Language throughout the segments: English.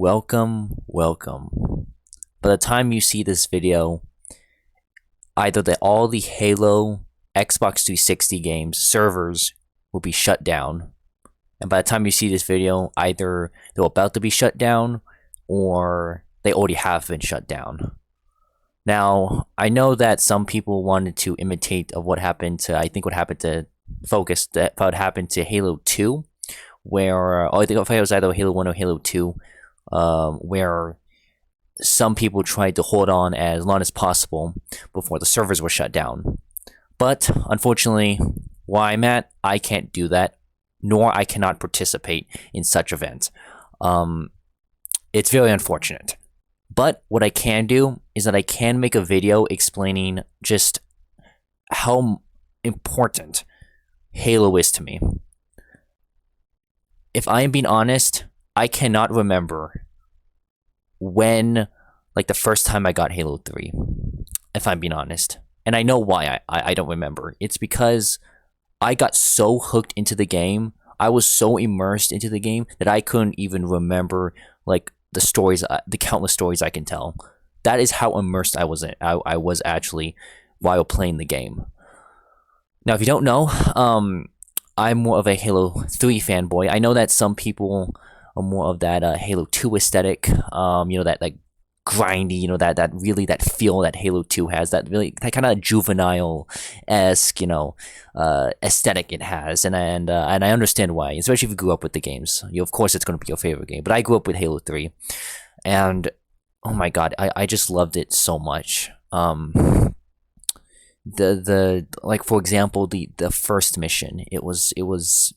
welcome. By the time you see this video, either all the Halo Xbox 360 games servers will be shut down. And by the time you see this video, either they're about to be shut down or they already have been shut down. Now, I know that some people wanted to imitate of what happened to, what happened to Halo 2, where, I think it was either Halo 1 or Halo 2, where some people tried to hold on as long as possible before the servers were shut down. But, unfortunately, where I'm at, I can't do that, nor I cannot participate in such events. It's very unfortunate. But what I can do is that I can make a video explaining just how important Halo is to me. If I am being honest, I cannot remember when, the first time I got Halo 3, if I'm being honest. And I know why I don't remember. It's because I got so hooked into the game, I was so immersed into the game that I couldn't even remember, the stories, the countless stories I can tell. That is how immersed I was I was actually while playing the game. Now, if you don't know, I'm more of a Halo 3 fanboy. I know that some people are more of that Halo 2 aesthetic. That grindy, that feel that Halo 2 has, that kind of juvenile-esque, aesthetic it has, and I understand why, especially if you grew up with the games. Of course, it's going to be your favorite game. But I grew up with Halo 3, and oh my god, I just loved it so much. For example, the first mission, it was.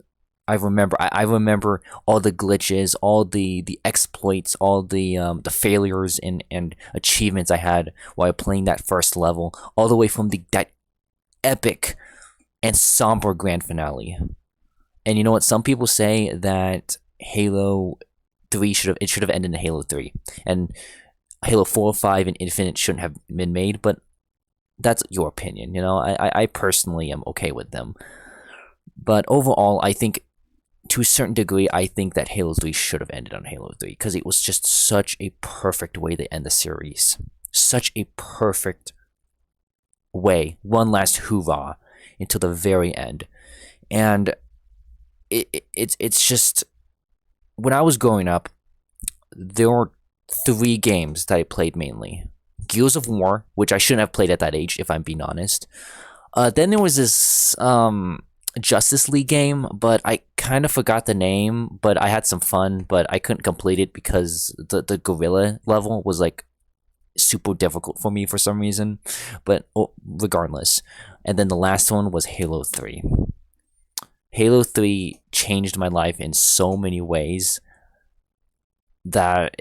I remember all the glitches, all the exploits, all the failures and achievements I had while playing that first level, all the way from that epic and somber grand finale. And you know what? Some people say that Halo 3 should have ended in Halo 3, and Halo 4, 5, and Infinite shouldn't have been made. But that's your opinion. I personally am okay with them. But overall, I think, to a certain degree, I think that Halo 3 should have ended on Halo 3, because it was just such a perfect way to end the series. Such a perfect way. One last hoorah until the very end. And it's just, when I was growing up, there were 3 games that I played mainly. Gears of War, which I shouldn't have played at that age, if I'm being honest. Then there was this Justice League game, but I kind of forgot the name, but I had some fun, but I couldn't complete it because the gorilla level was super difficult for me for some reason. But regardless. And then the last one was Halo 3. Halo 3 changed my life in so many ways that,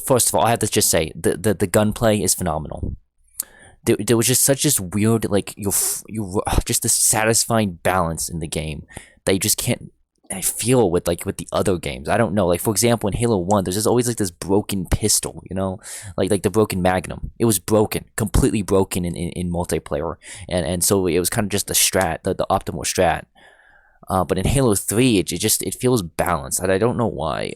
first of all, I have to just say the gunplay is phenomenal. There was just such this weird, you just this satisfying balance in the game that you just can't feel with the other games. I don't know. For example, in Halo 1, there's just always this broken pistol, like the broken Magnum. It was broken, completely broken in multiplayer, and so it was kind of just the strat, the optimal strat. But in Halo 3, it feels balanced, and I don't know why.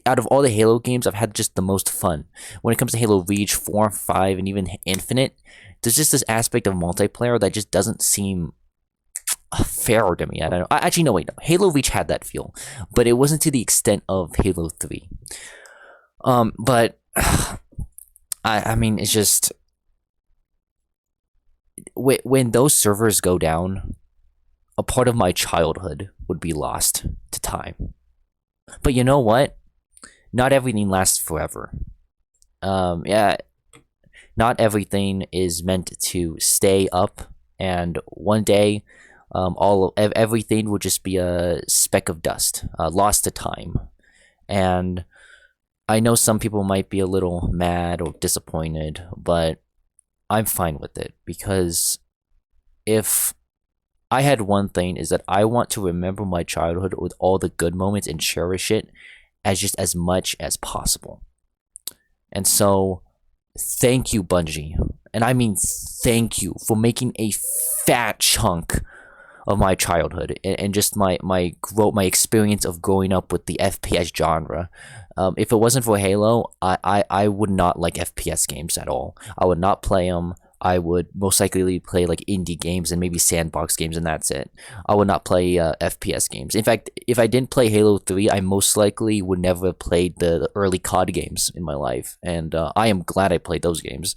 Out of all the Halo games, I've had just the most fun. When it comes to Halo Reach, 4, 5, and even Infinite, there's just this aspect of multiplayer that just doesn't seem fair to me. I don't know. Actually, no, wait, no. Halo Reach had that feel, but it wasn't to the extent of Halo 3. But I mean, it's just, when those servers go down, a part of my childhood would be lost to time. But you know what? Not everything lasts forever. Not everything is meant to stay up, and one day, everything will just be a speck of dust, lost to time. And I know some people might be a little mad or disappointed, but I'm fine with it, because if I had one thing, is that I want to remember my childhood with all the good moments and cherish it as much as possible. And so, thank you, Bungie. And I mean thank you for making a fat chunk of my childhood, and just my experience of growing up with the FPS genre. If it wasn't for Halo, I would not like FPS games at all. I would not play them. I would most likely play like indie games and maybe sandbox games, and that's it. I would not play FPS games. In fact, if I didn't play Halo 3, I most likely would never have played the early COD games in my life, and I am glad I played those games.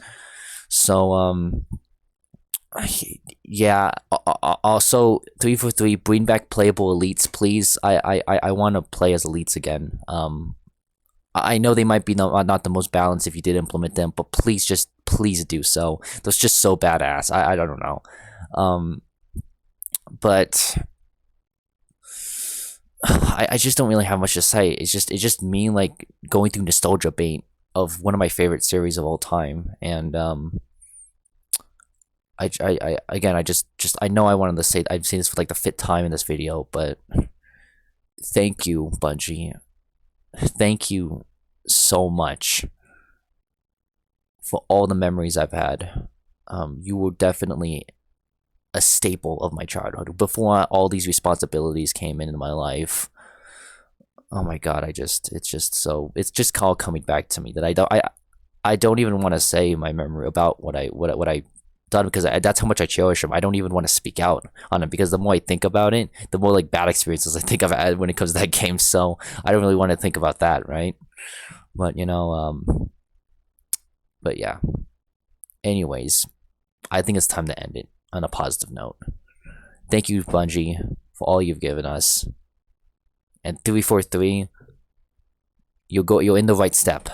So, yeah. Also, 343, bring back playable elites, please. I want to play as elites again. I know they might be not the most balanced if you did implement them, but please do so. That's just so badass. I don't know. But I just don't really have much to say. It's just me like going through nostalgia bait of one of my favorite series of all time, and I again, I know I wanted to say I've seen this for like the fifth time in this video, but thank you, Bungie. Thank you so much for all the memories I've had. You were definitely a staple of my childhood before all these responsibilities came into my life. Oh my god, it's just all coming back to me that I don't even want to say my memory about what I done, because that's how much I cherish them. I don't even want to speak out on it, because the more I think about it, the more like bad experiences I think I've had when it comes to that game. So I don't really want to think about that, right? But but yeah. Anyways, I think it's time to end it on a positive note. Thank you, Bungie, for all you've given us. And 343, you're in the right step.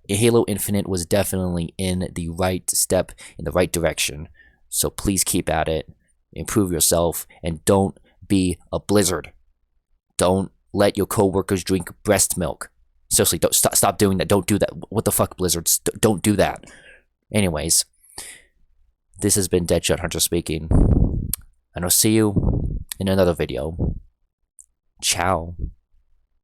Halo Infinite was definitely in the right step, in the right direction. So please keep at it, improve yourself, and don't be a Blizzard. Don't let your coworkers drink breast milk. Seriously, don't stop doing that. Don't do that. What the fuck, Blizzards? Don't do that. Anyways, this has been Deadshot Hunter speaking, and I'll see you in another video. Ciao.